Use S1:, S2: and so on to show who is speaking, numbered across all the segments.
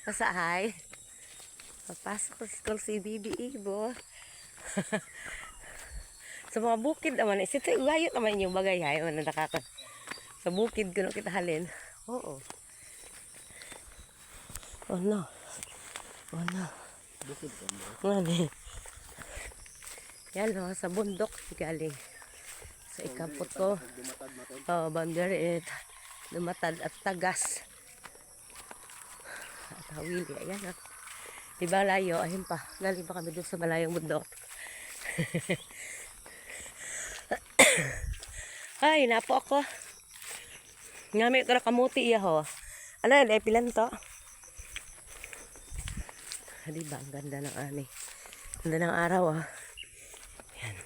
S1: Pasahay. Papasok ko si Bibi Ibo. Sa mga bukid naman. Ito gayot naman yung bagay. Ayaw na sa bukid ko na kita halin. Oo. Oh no. Oh no.
S2: Bukid ka mo.
S1: Ngani. Yan o, sa bundok galing. Sa ikampot ko. Oh, boundary it. Dumatad at tagas. At hawili. Ayan o. Diba layo? Ayun pa. Galing pa kami doon sa malayong bundok. Ay, napo ako. Ngamit ko na kamuti iya ho. Ano yan? Pilan to? Diba? Ang ganda ng ani. Ganda ng araw ah. Yan.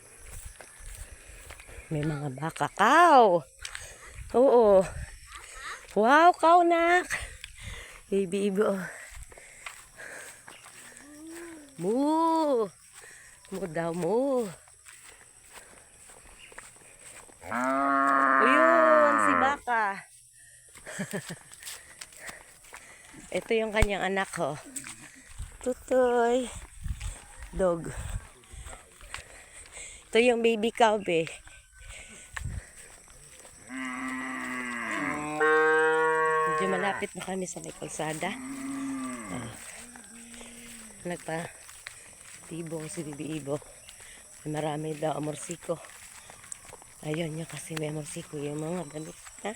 S1: May mga baka. Cow! Oo. Wow, cow nak! Baby Ibo. Moo! Moo daw, moo. Ayun, si baka. Ito yung kanyang anak ho. Tutoy. Dog. Ito yung baby cow be. Medyo malapit na kami sa may kalsada. Nagpa-tibong si Bibi Ibo. Marami daw amorsiko. Ayun niya kasi may amorsiko yung mga damit. Ha?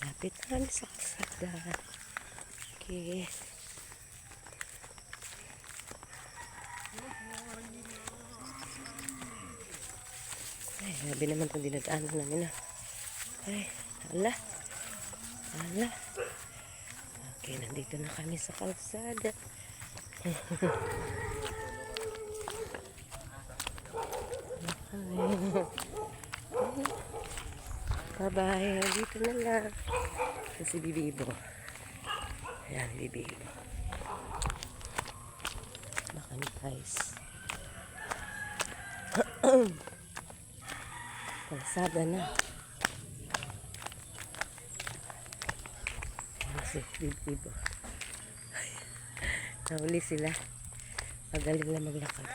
S1: Lapit na kami sa kalsada. Okay. Ay, grabe naman itong dinadaanan namin na. Ay, ala. Ala. Okay, nandito na kami sa kalsada. Bye-bye. Dito na lang. Ito si Bibi Ibo. Ayan, Bibi Ibo. Baka ni guys. Kalsada na. Ayan si Bibi Ibo. Nahuli sila. Magaling na maglakad.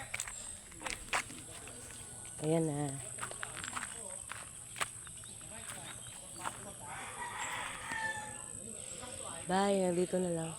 S1: Ayan na. Bye, dito na lang.